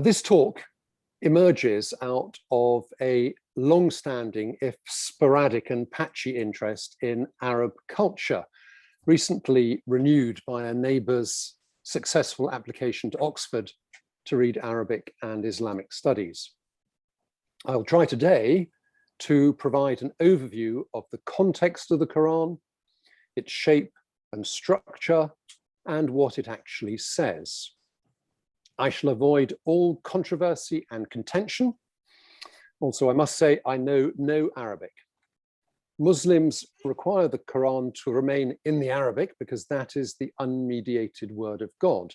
This talk emerges out of a long-standing, if sporadic and patchy interest in Arab culture, recently renewed by a neighbour's successful application to Oxford to read Arabic and Islamic studies. I'll try today to provide an overview of the context of the Quran, its shape and structure, and what it actually says. I shall avoid all controversy and contention. Also, I must say I know no Arabic. Muslims require the Quran to remain in the Arabic because that is the unmediated word of God.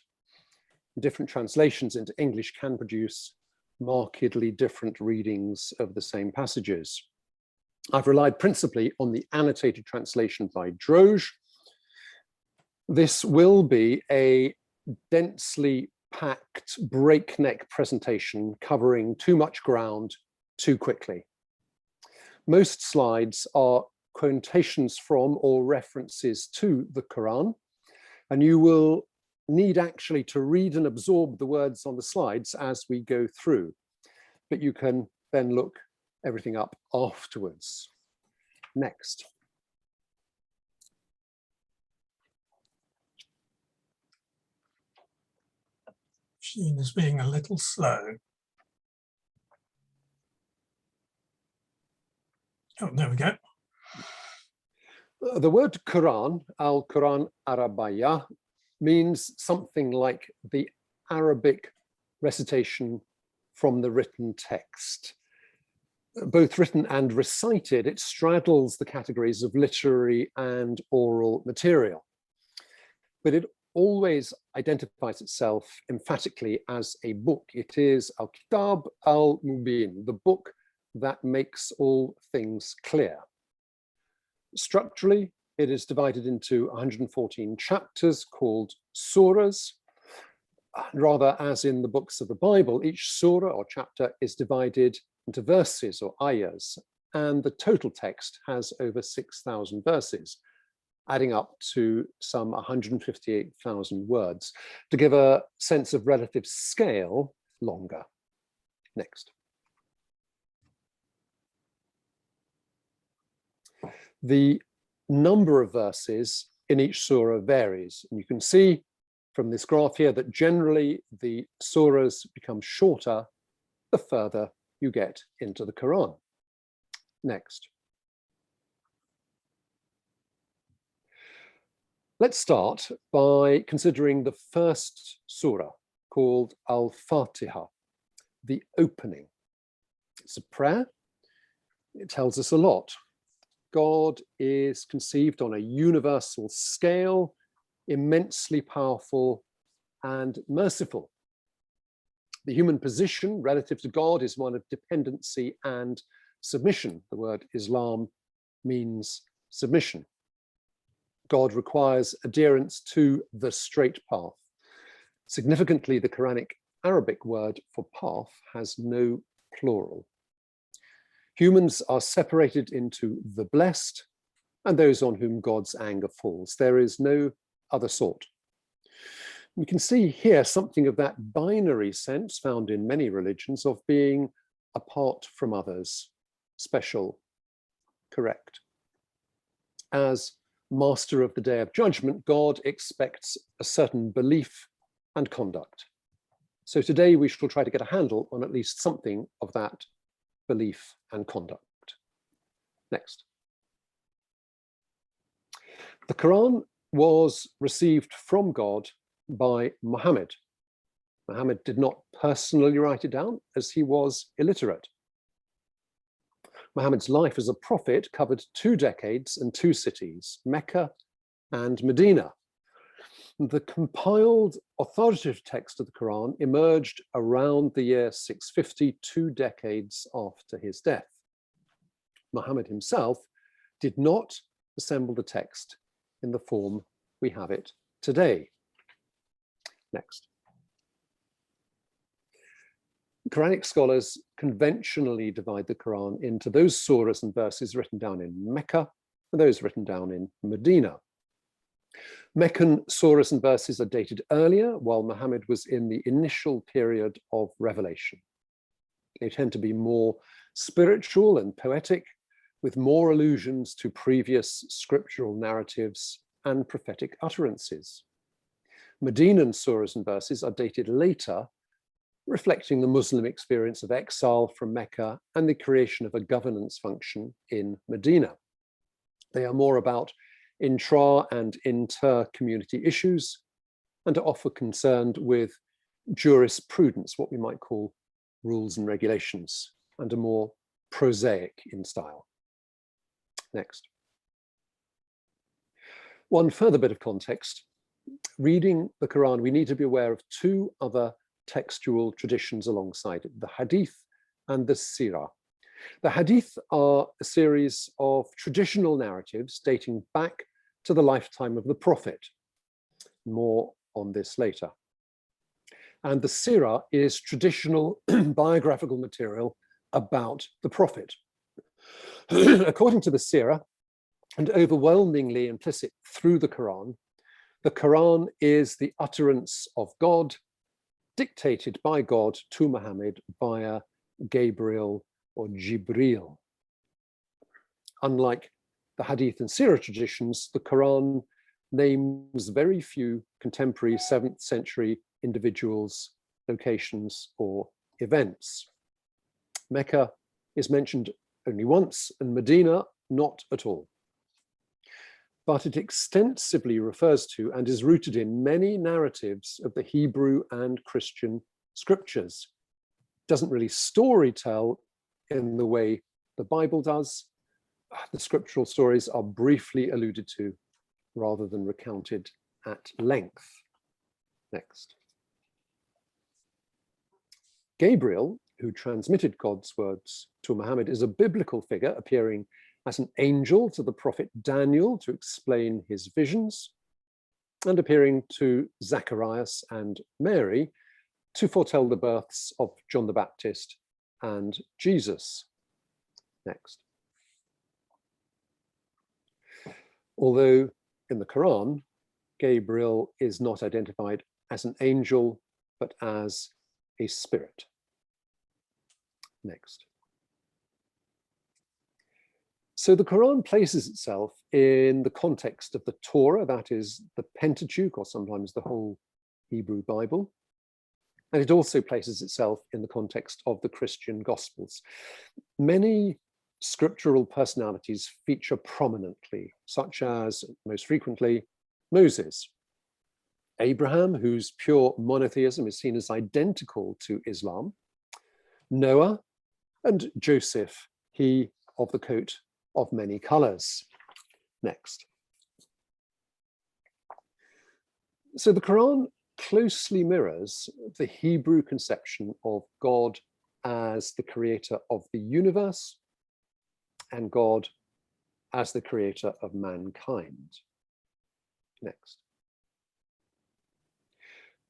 Different translations into English can produce markedly different readings of the same passages. I've relied principally on the annotated translation by Droge. This will be a densely packed, breakneck presentation covering too much ground too quickly. Most slides are quotations from or references to the Quran, and you will need actually to read and absorb the words on the slides as we go through, but you can then look everything up afterwards. Next. Sheen is being a little slow. Oh, there we go. The word Quran, al-Quran Arabaya, means something like the Arabic recitation from the written text. Both written and recited, it straddles the categories of literary and oral material. But it always identifies itself emphatically as a book. It is al-Kitab al-Mubin, the book that makes all things clear. Structurally, it is divided into 114 chapters called surahs. Rather, as in the books of the Bible, each surah or chapter is divided into verses or ayahs, and the total text has over 6,000 verses, adding up to some 158,000 words. To give a sense of relative scale, longer. Next. The number of verses in each surah varies, and you can see from this graph here that generally the surahs become shorter the further you get into the Quran. Next. Let's start by considering the first surah, called Al-Fatiha, the opening. It's a prayer. It tells us a lot. God is conceived on a universal scale, immensely powerful and merciful. The human position relative to God is one of dependency and submission. The word Islam means submission. God requires adherence to the straight path. Significantly, the Quranic Arabic word for path has no plural. Humans are separated into the blessed and those on whom God's anger falls. There is no other sort. We can see here something of that binary sense found in many religions of being apart from others, special, correct. As master of the Day of Judgment, God expects a certain belief and conduct. So today we shall try to get a handle on at least something of that belief and conduct. Next. The Quran was received from God by Muhammad. Muhammad did not personally write it down as he was illiterate. Muhammad's life as a prophet covered 2 decades and 2 cities, Mecca and Medina. The compiled authoritative text of the Quran emerged around the year 650, 2 decades after his death. Muhammad himself did not assemble the text in the form we have it today. Next. Quranic scholars conventionally divide the Quran into those surahs and verses written down in Mecca and those written down in Medina. Meccan surahs and verses are dated earlier, while Muhammad was in the initial period of revelation. They tend to be more spiritual and poetic, with more allusions to previous scriptural narratives and prophetic utterances. Medinan surahs and verses are dated later, reflecting the Muslim experience of exile from Mecca and the creation of a governance function in Medina. They are more about intra and inter-community issues and are often concerned with jurisprudence, what we might call rules and regulations, and are more prosaic in style. Next. One further bit of context. Reading the Quran, we need to be aware of two other textual traditions alongside it, the Hadith and the Sirah. The Hadith are a series of traditional narratives dating back to the lifetime of the Prophet. More on this later. And the Sirah is traditional biographical material about the Prophet. According to the Sirah, and overwhelmingly implicit through the Quran is the utterance of God, dictated by God to Muhammad via Gabriel or Jibril. Unlike the Hadith and Sirah traditions, the Quran names very few contemporary 7th century individuals, locations, or events. Mecca is mentioned only once, and Medina not at all. But it extensively refers to and is rooted in many narratives of the Hebrew and Christian scriptures. It doesn't really story tell in the way the Bible does. The scriptural stories are briefly alluded to rather than recounted at length. Next. Gabriel, who transmitted God's words to Muhammad, is a biblical figure appearing as an angel to the prophet Daniel to explain his visions, and appearing to Zacharias and Mary to foretell the births of John the Baptist and Jesus. Next. Although in the Quran, Gabriel is not identified as an angel, but as a spirit. Next. So the Quran places itself in the context of the Torah, that is the Pentateuch, or sometimes the whole Hebrew Bible. And it also places itself in the context of the Christian Gospels. Many scriptural personalities feature prominently, such as, most frequently, Moses, Abraham, whose pure monotheism is seen as identical to Islam, Noah, and Joseph, he of the coat of many colors. Next. So the Quran closely mirrors the Hebrew conception of God as the creator of the universe and God as the creator of mankind. Next.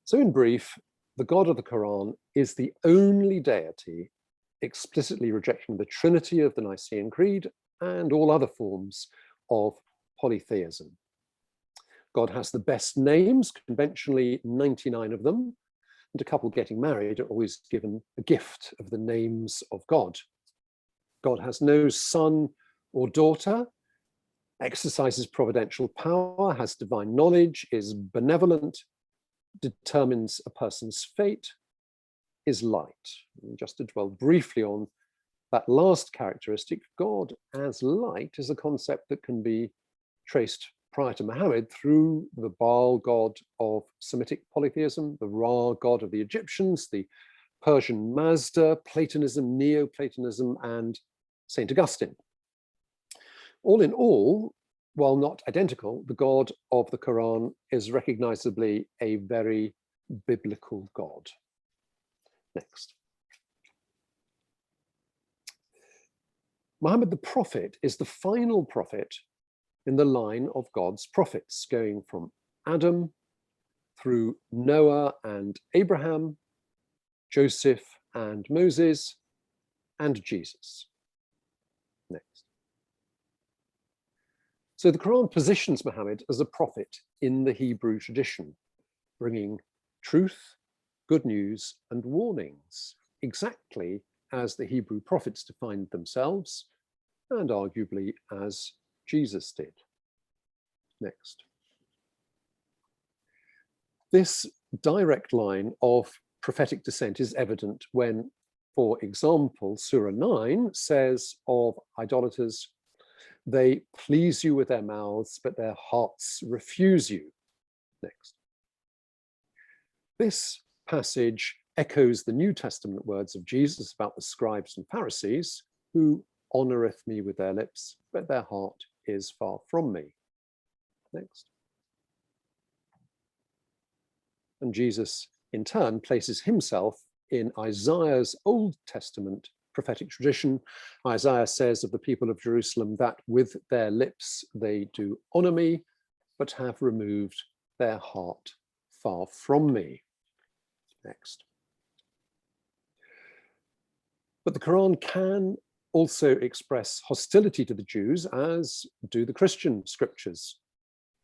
So in brief, the God of the Quran is the only deity explicitly rejecting the Trinity of the Nicene Creed and all other forms of polytheism. God has the best names, conventionally 99 of them, and a couple getting married are always given a gift of the names of God. God has no son or daughter, exercises providential power, has divine knowledge, is benevolent, determines a person's fate, is light. And just to dwell briefly on that last characteristic, God as light is a concept that can be traced prior to Muhammad through the Baal god of Semitic polytheism, the Ra god of the Egyptians, the Persian Mazda, Platonism, Neoplatonism, and St. Augustine. All in all, while not identical, the God of the Quran is recognizably a very biblical God. Next. Muhammad the Prophet is the final prophet in the line of God's prophets, going from Adam through Noah and Abraham, Joseph and Moses, and Jesus. Next. So the Quran positions Muhammad as a prophet in the Hebrew tradition, bringing truth, good news, and warnings, exactly as the Hebrew prophets defined themselves, and arguably as Jesus did. Next. This direct line of prophetic descent is evident when, for example, Surah 9 says of idolaters, they please you with their mouths, but their hearts refuse you. Next. This passage echoes the New Testament words of Jesus about the scribes and Pharisees, who honoreth me with their lips, but their heart is far from me. Next. And Jesus, in turn, places himself in Isaiah's Old Testament prophetic tradition. Isaiah says of the people of Jerusalem that with their lips they do honor me, but have removed their heart far from me. Next. But the Quran can also express hostility to the Jews, as do the Christian scriptures,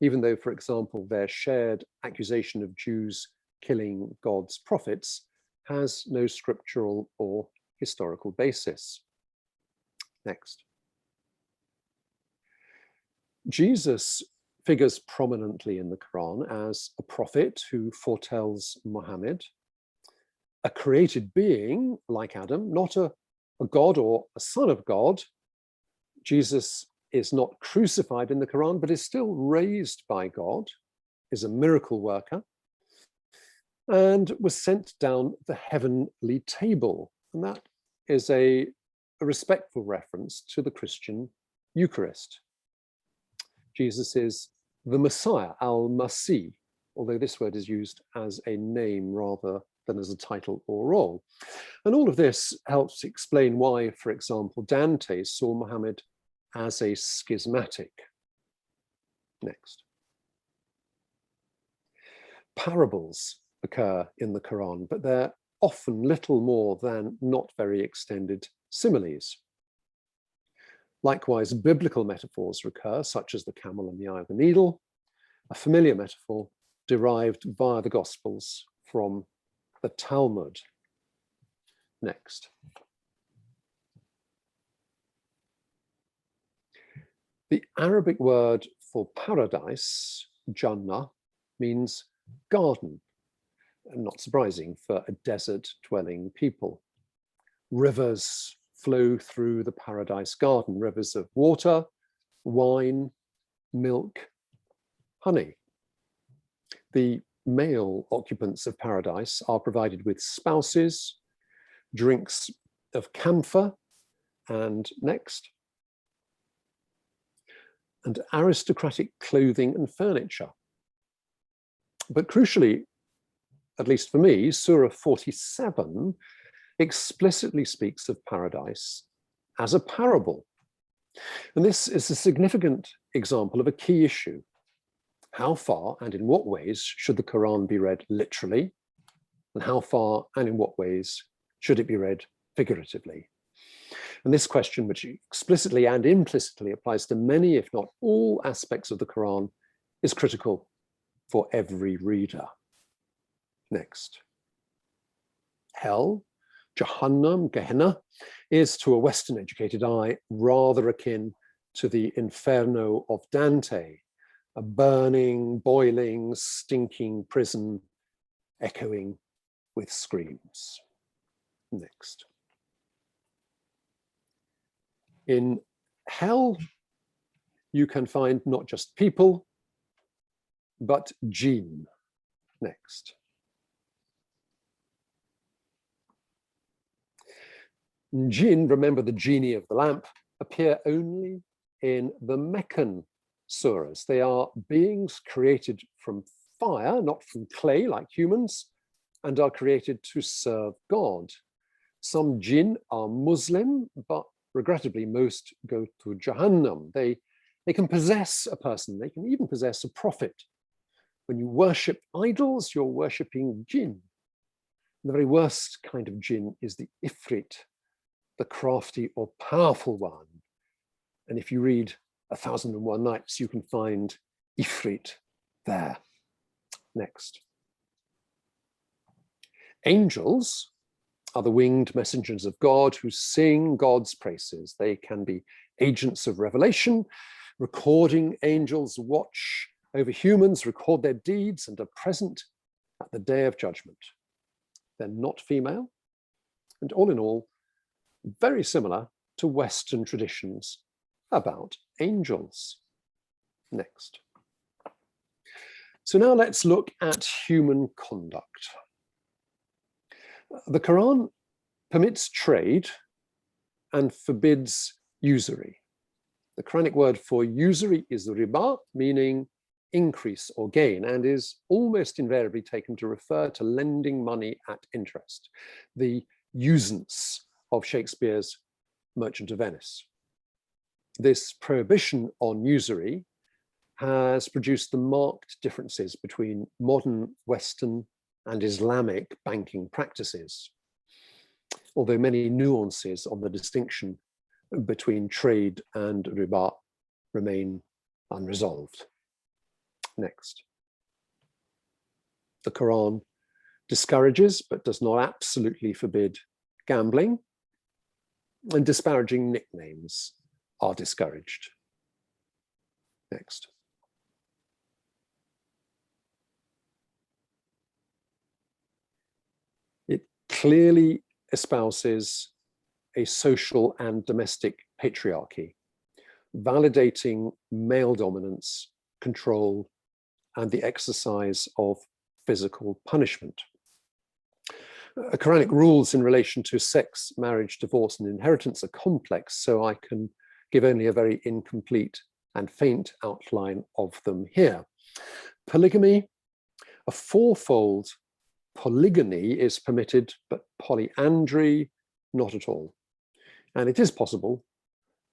even though, for example, their shared accusation of Jews killing God's prophets has no scriptural or historical basis. Next. Jesus figures prominently in the Quran as a prophet who foretells Muhammad, a created being like Adam, not a god or a son of God. Jesus is not crucified in the Quran, but is still raised by God, is a miracle worker, and was sent down the heavenly table. And that is a respectful reference to the Christian Eucharist. Jesus is the Messiah, al-Masih, although this word is used as a name rather than as a title or role. And all of this helps explain why, for example, Dante saw Muhammad as a schismatic. Next. Parables occur in the Quran, but they're often little more than not very extended similes. Likewise, biblical metaphors recur, such as the camel and the eye of the needle, a familiar metaphor derived via the Gospels from the Talmud. Next. The Arabic word for paradise, Jannah, means garden, and not surprising for a desert-dwelling people. Rivers flow through the paradise garden, rivers of water, wine, milk, honey. The male occupants of paradise are provided with spouses, drinks of camphor, and next, and aristocratic clothing and furniture. But crucially, at least for me, Surah 47 explicitly speaks of paradise as a parable. And this is a significant example of a key issue. How far and in what ways should the Quran be read literally? And how far and in what ways should it be read figuratively? And this question, which explicitly and implicitly applies to many, if not all aspects of the Quran, is critical for every reader. Next. Hell, Jahannam, Gehenna, is to a Western educated eye rather akin to the Inferno of Dante, a burning, boiling, stinking prison echoing with screams. Next. In hell, you can find not just people, but jinn. Next. Jinn, remember the genie of the lamp, appear only in the Meccan surahs. They are beings created from fire, not from clay like humans, and are created to serve God. Some jinn are Muslim, but regrettably most go to Jahannam. They can possess a person, they can even possess a prophet. When you worship idols, you're worshipping jinn. The very worst kind of jinn is the ifrit, the crafty or powerful one. And if you read 1001 Nights, you can find Ifrit there. Next. Angels are the winged messengers of God who sing God's praises. They can be agents of revelation. Recording angels watch over humans, record their deeds, and are present at the day of judgment. They're not female, and all in all, very similar to Western traditions about angels. Next. So now let's look at human conduct. The Quran permits trade and forbids usury. The Quranic word for usury is riba, meaning increase or gain, and is almost invariably taken to refer to lending money at interest, the usance of Shakespeare's Merchant of Venice. This prohibition on usury has produced the marked differences between modern Western and Islamic banking practices, although many nuances on the distinction between trade and riba remain unresolved. Next. The Quran discourages, but does not absolutely forbid, gambling, and disparaging nicknames are discouraged. Next. It clearly espouses a social and domestic patriarchy, validating male dominance, control, and the exercise of physical punishment. Quranic rules in relation to sex, marriage, divorce, and inheritance are complex, so I can give only a very incomplete and faint outline of them here. Polygamy, a fourfold polygyny is permitted, but polyandry, not at all. And it is possible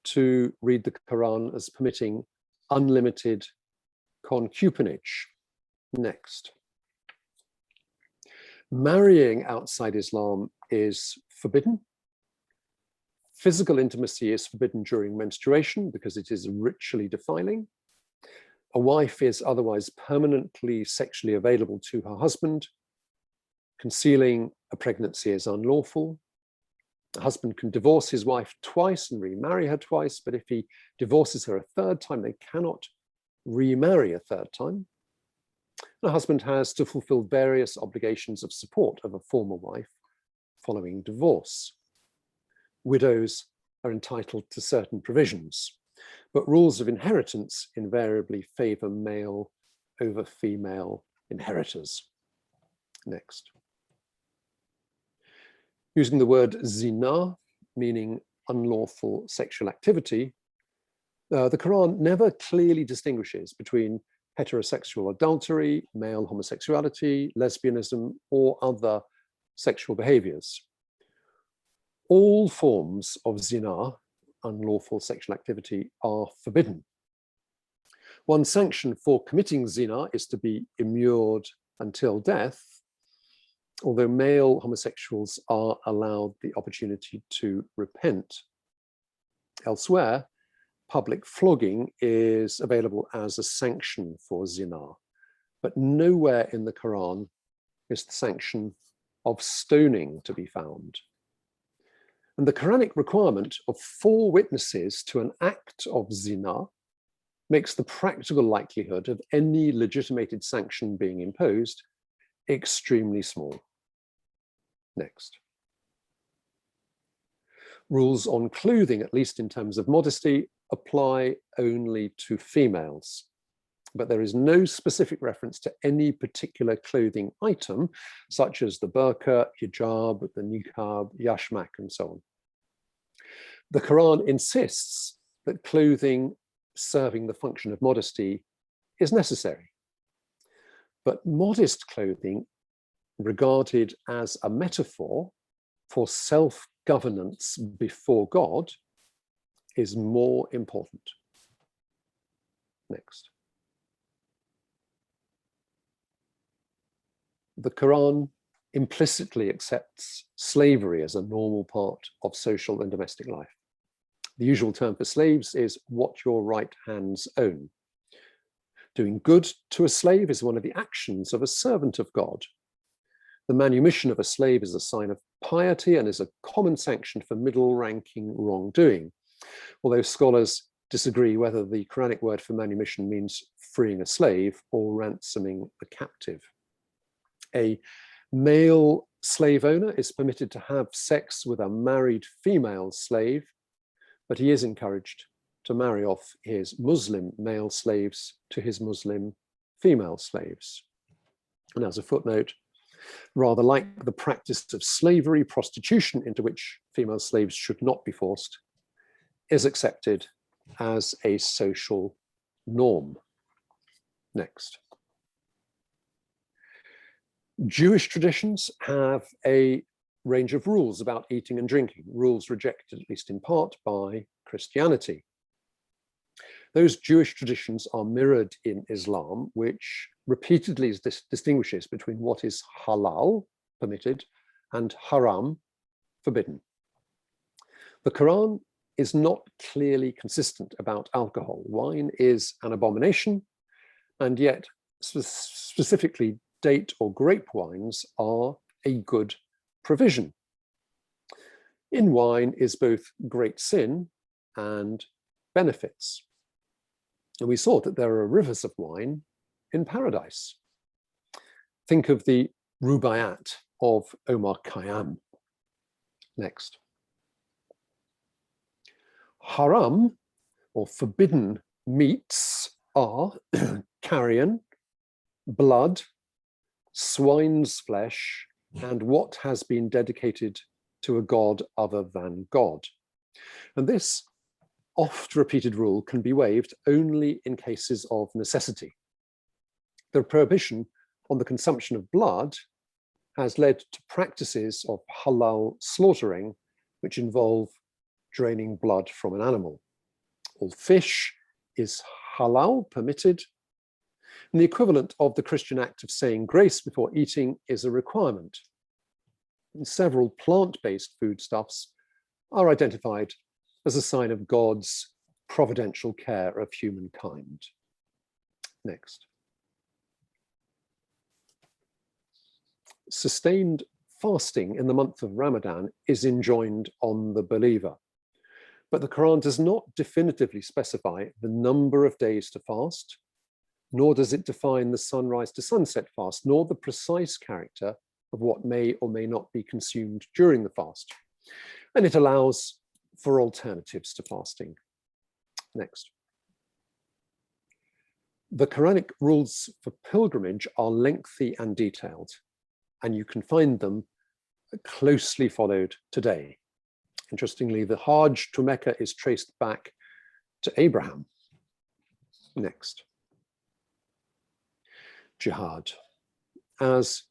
to read the Quran as permitting unlimited concubinage. Next. Marrying outside Islam is forbidden. Physical intimacy is forbidden during menstruation because it is ritually defiling. A wife is otherwise permanently sexually available to her husband. Concealing a pregnancy is unlawful. A husband can divorce his wife twice and remarry her twice, but if he divorces her a third time, they cannot remarry a third time. A husband has to fulfill various obligations of support of a former wife following divorce. Widows are entitled to certain provisions, but rules of inheritance invariably favor male over female inheritors. Next. Using the word zina, meaning unlawful sexual activity, the Quran never clearly distinguishes between heterosexual adultery, male homosexuality, lesbianism, or other sexual behaviors. All forms of zina, unlawful sexual activity, are forbidden. One sanction for committing zina is to be immured until death, although male homosexuals are allowed the opportunity to repent. Elsewhere, public flogging is available as a sanction for zina, but nowhere in the Quran is the sanction of stoning to be found. And the Quranic requirement of 4 witnesses to an act of zina makes the practical likelihood of any legitimated sanction being imposed extremely small. Next. Rules on clothing, at least in terms of modesty, apply only to females, but there is no specific reference to any particular clothing item, such as the burqa, hijab, the niqab, yashmak, and so on. The Quran insists that clothing serving the function of modesty is necessary, but modest clothing, regarded as a metaphor for self-governance before God, is more important. Next. The Quran implicitly accepts slavery as a normal part of social and domestic life. The usual term for slaves is what your right hands own. Doing good to a slave is one of the actions of a servant of God. The manumission of a slave is a sign of piety and is a common sanction for middle-ranking wrongdoing, although scholars disagree whether the Quranic word for manumission means freeing a slave or ransoming the captive. A male slave owner is permitted to have sex with a married female slave, but he is encouraged to marry off his Muslim male slaves to his Muslim female slaves. And as a footnote, rather like the practice of slavery, prostitution into which female slaves should not be forced is accepted as a social norm. Next. Jewish traditions have a range of rules about eating and drinking, rules rejected, at least in part, by Christianity. Those Jewish traditions are mirrored in Islam, which repeatedly distinguishes between what is halal, permitted, and haram, forbidden. The Quran is not clearly consistent about alcohol. Wine is an abomination, and yet specifically date or grape wines are a good provision. In wine is both great sin and benefits. And we saw that there are rivers of wine in paradise. Think of the Rubaiyat of Omar Khayyam. Next. Haram, or forbidden meats, are carrion, blood, swine's flesh, and what has been dedicated to a god other than God. And this oft-repeated rule can be waived only in cases of necessity. The prohibition on the consumption of blood has led to practices of halal slaughtering, which involve draining blood from an animal. All fish is halal, permitted, and the equivalent of the Christian act of saying grace before eating is a requirement. And several plant-based foodstuffs are identified as a sign of God's providential care of humankind. Next. Sustained fasting in the month of Ramadan is enjoined on the believer, but the Quran does not definitively specify the number of days to fast, nor does it define the sunrise to sunset fast, nor the precise character of what may or may not be consumed during the fast. And it allows for alternatives to fasting. Next. The Quranic rules for pilgrimage are lengthy and detailed, and you can find them closely followed today. Interestingly, the Hajj to Mecca is traced back to Abraham. Next. Jihad. As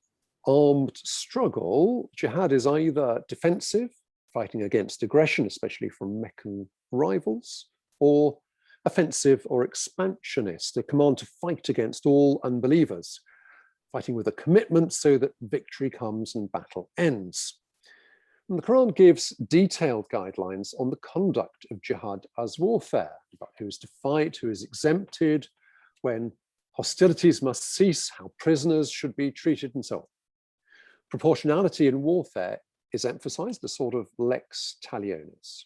armed struggle, jihad is either defensive, fighting against aggression, especially from Meccan rivals, or offensive or expansionist, a command to fight against all unbelievers, fighting with a commitment so that victory comes and battle ends. And the Quran gives detailed guidelines on the conduct of jihad as warfare, about who is to fight, who is exempted, when hostilities must cease, how prisoners should be treated, and so on. Proportionality in warfare is emphasized, a sort of lex talionis.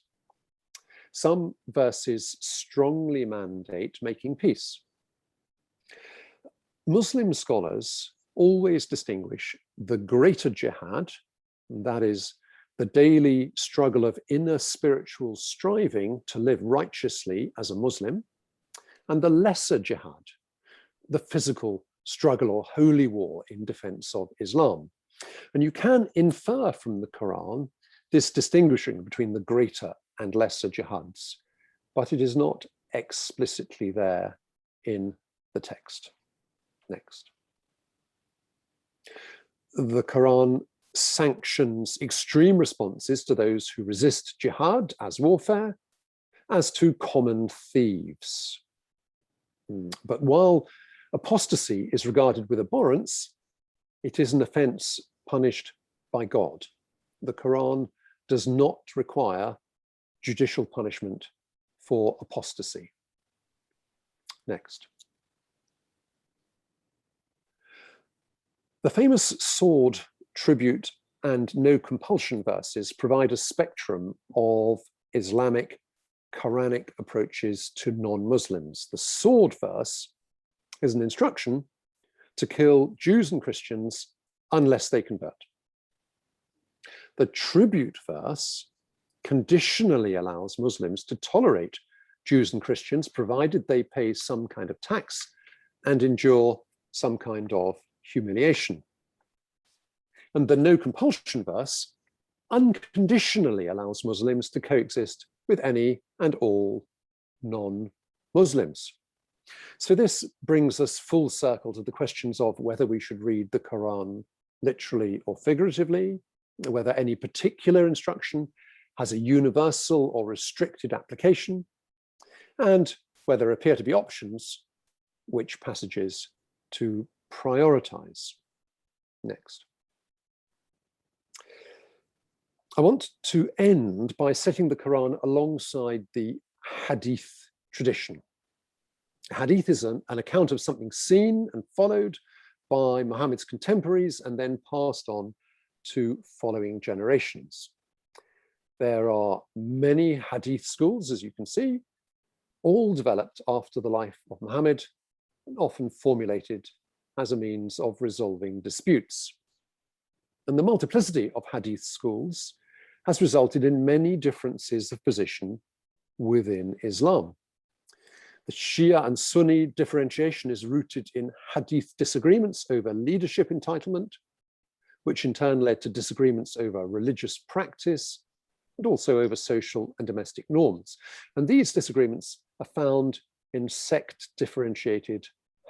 Some verses strongly mandate making peace. Muslim scholars always distinguish the greater jihad, and that is the daily struggle of inner spiritual striving to live righteously as a Muslim, and the lesser jihad, the physical struggle or holy war in defense of Islam. And you can infer from the Quran this distinguishing between the greater and lesser jihads, but it is not explicitly there in the text. Next. The Quran sanctions extreme responses to those who resist jihad as warfare, as to common thieves. But while apostasy is regarded with abhorrence, it is an offense punished by God. The Quran does not require judicial punishment for apostasy. Next. The famous sword, tribute, and no compulsion verses provide a spectrum of Islamic Quranic approaches to non-Muslims. The sword verse is an instruction to kill Jews and Christians unless they convert. The tribute verse conditionally allows Muslims to tolerate Jews and Christians provided they pay some kind of tax and endure some kind of humiliation. And the no compulsion verse unconditionally allows Muslims to coexist with any and all non-Muslims. So this brings us full circle to the questions of whether we should read the Quran literally or figuratively, whether any particular instruction has a universal or restricted application, and whether there appear to be options which passages to prioritize. Next. I want to end by setting the Quran alongside the Hadith tradition. Hadith is an account of something seen and followed by Muhammad's contemporaries and then passed on to following generations. There are many Hadith schools, as you can see, all developed after the life of Muhammad and often formulated as a means of resolving disputes. And the multiplicity of Hadith schools has resulted in many differences of position within Islam. The Shia and Sunni differentiation is rooted in Hadith disagreements over leadership entitlement, which in turn led to disagreements over religious practice and also over social and domestic norms. And these disagreements are found in sect-differentiated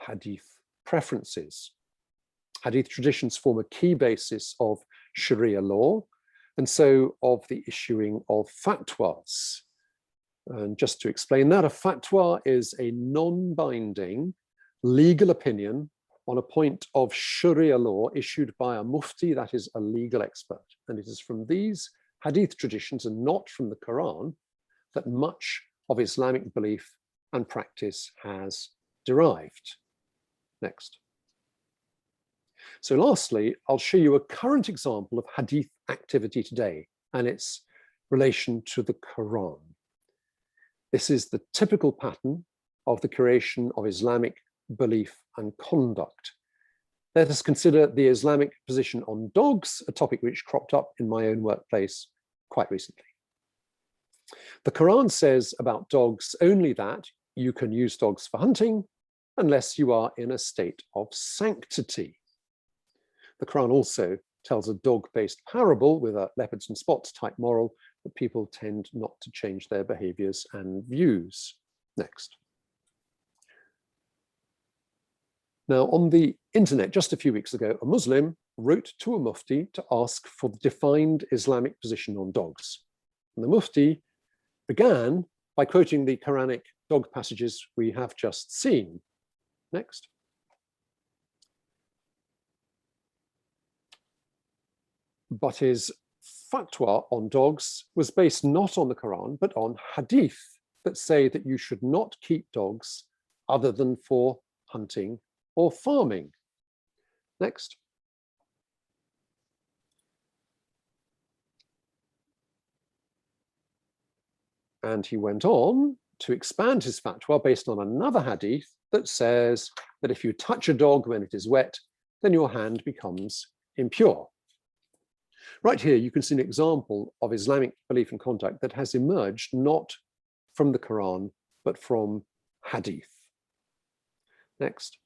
Hadith preferences. Hadith traditions form a key basis of Sharia law, and so of the issuing of fatwas. And just to explain that, a fatwa is a non-binding legal opinion on a point of Sharia law issued by a mufti, that is a legal expert. And it is from these Hadith traditions and not from the Quran that much of Islamic belief and practice has derived. Next. So lastly, I'll show you a current example of Hadith activity today and its relation to the Quran. This is the typical pattern of the creation of Islamic belief and conduct. Let us consider the Islamic position on dogs, a topic which cropped up in my own workplace quite recently. The Quran says about dogs only that you can use dogs for hunting unless you are in a state of sanctity. The Quran also tells a dog-based parable with a leopards and spots type moral that people tend not to change their behaviors and views. Next. Now, on the internet, just a few weeks ago, a Muslim wrote to a mufti to ask for the defined Islamic position on dogs. And the mufti began by quoting the Quranic dog passages we have just seen. Next. But his fatwa on dogs was based not on the Quran, but on hadith that say that you should not keep dogs other than for hunting or farming. Next. And he went on to expand his fatwa based on another hadith that says that if you touch a dog when it is wet, then your hand becomes impure. Right here, you can see an example of Islamic belief and conduct that has emerged not from the Quran, but from hadith. Next.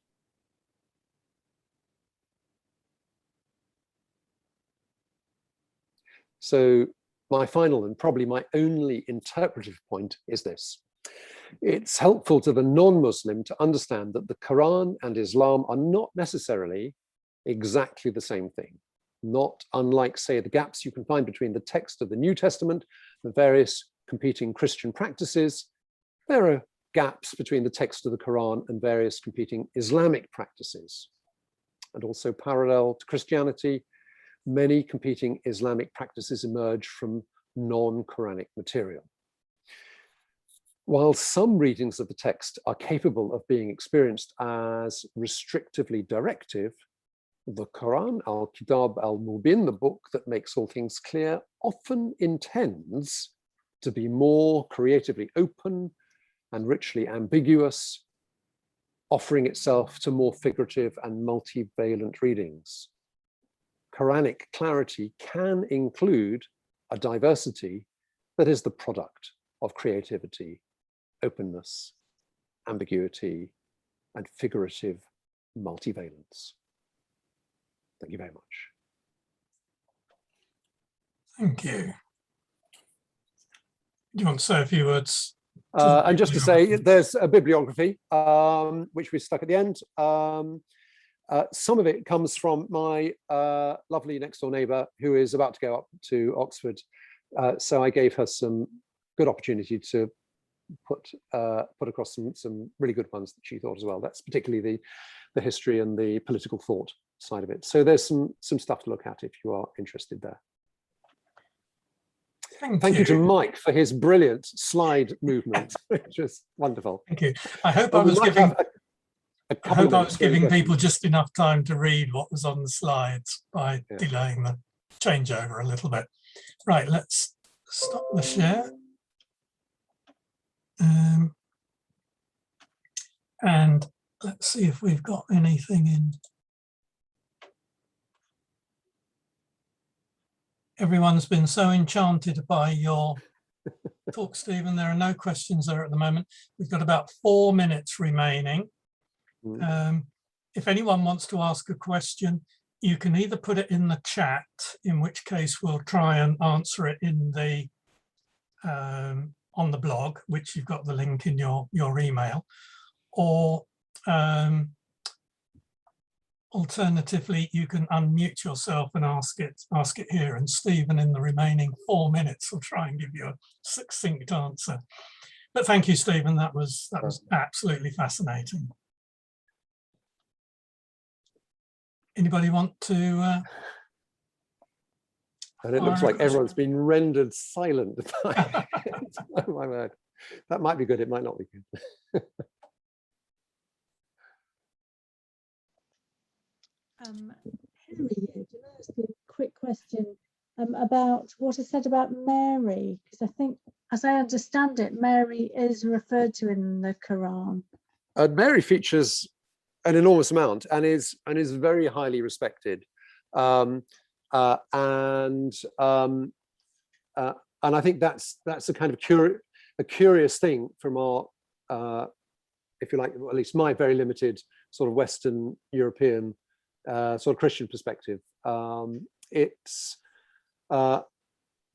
So my final and probably my only interpretive point is this. It's helpful to the non-Muslim to understand that the Quran and Islam are not necessarily exactly the same thing. Not unlike, say, the gaps you can find between the text of the New Testament and various competing Christian practices, there are gaps between the text of the Quran and various competing Islamic practices. And also parallel to Christianity, many competing Islamic practices emerge from non-Quranic material. while some readings of the text are capable of being experienced as restrictively directive, the Quran, al-Kitab al-Mubin, the book that makes all things clear, often intends to be more creatively open and richly ambiguous, offering itself to more figurative and multivalent readings. Quranic clarity can include a diversity that is the product of creativity, openness, ambiguity, and figurative multivalence. Thank you very much. Thank you. Do you want to say a few words? And just to say, there's a bibliography, which we stuck at the end. Some of it comes from my lovely next door neighbour who is about to go up to Oxford. So I gave her some good opportunity to put across some really good ones that she thought as well. That's particularly the history and the political thought side of it. So there's some stuff to look at if you are interested there. Thank you to Mike for his brilliant slide movement, which was wonderful. Thank you. I hope I was giving people just enough time to read what was on the slides by delaying the changeover a little bit. Right, let's stop the share. And let's see if we've got anything in. Everyone's been so enchanted by your talk, Stephen. There are no questions there at the moment. We've got about 4 minutes remaining. If anyone wants to ask a question, you can either put it in the chat, in which case we'll try and answer it in the on the blog, which you've got the link in your email, or alternatively, you can unmute yourself and ask it here, and Stephen in the remaining 4 minutes will try and give you a succinct answer. But thank you, Stephen. That was absolutely fascinating. Anybody want to? And it looks like everyone's been rendered silent. Oh my word. That might be good. It might not be good. Henry, can I ask you a quick question about what is said about Mary? Because I think, as I understand it, Mary is referred to in the Quran. Mary features an enormous amount and is very highly respected, and I think that's a kind of curious thing from our, if you like, at least my very limited sort of Western European sort of Christian perspective. It's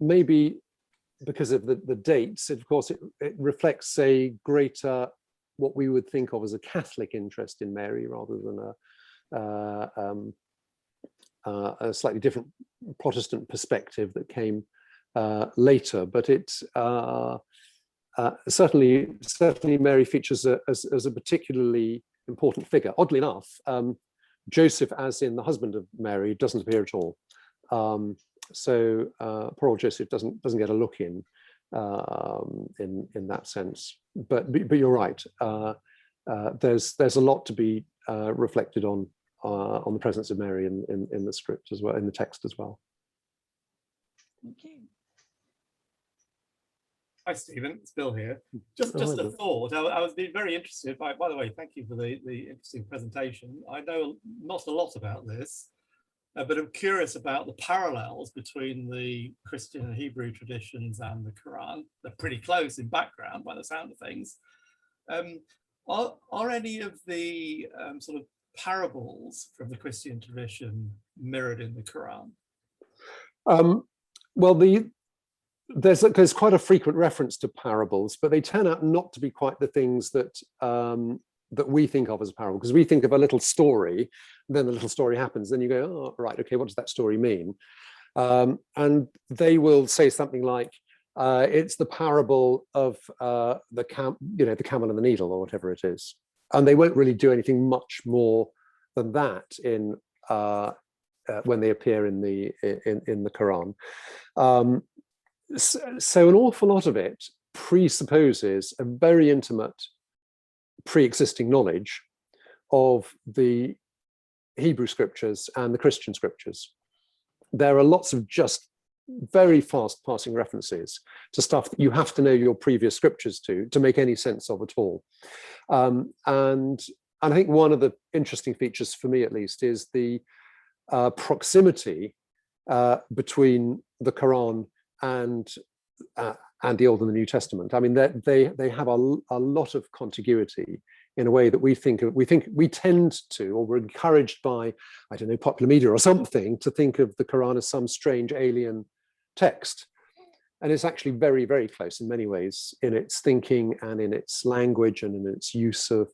maybe because of the dates. Of course, it reflects a greater, what we would think of as a Catholic interest in Mary, rather than a slightly different Protestant perspective that came later. But it's certainly Mary features as a particularly important figure. Oddly enough, Joseph, as in the husband of Mary, doesn't appear at all. So poor old Joseph doesn't get a look in that sense. But you're right. There's a lot to be reflected on the presence of Mary in the script as well, in the text as well. Thank you. Hi, Stephen. It's Bill here. Just a thought. I was being very interested. By the way, thank you for the interesting presentation. I know not a lot about this, but I'm curious about the parallels between the Christian and Hebrew traditions and the Quran. They're pretty close in background by the sound of things. Are any of the sort of parables from the Christian tradition mirrored in the Quran? Well, there's quite a frequent reference to parables, but they turn out not to be quite the things that that we think of as a parable, because we think of a little story, then the little story happens, then you go, oh, right, okay, what does that story mean? And they will say something like, it's the parable of the camel and the needle, or whatever it is, and they won't really do anything much more than that in when they appear in the Quran. So an awful lot of it presupposes a very intimate pre-existing knowledge of the Hebrew scriptures and the Christian scriptures. There are lots of just very fast passing references to stuff that you have to know your previous scriptures to make any sense of at all. And I think one of the interesting features, for me at least, is the proximity between the Quran and the Old and the New Testament. I mean, they have a lot of contiguity in a way that we tend to, or we're encouraged by, I don't know, popular media or something, to think of the Quran as some strange alien text. And it's actually very, very close in many ways in its thinking and in its language and in its use of,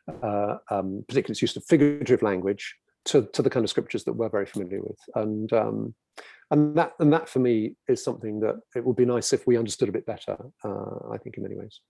particularly its use of figurative language to the kind of scriptures that we're very familiar with. And that for me is something that it would be nice if we understood a bit better, I think, in many ways.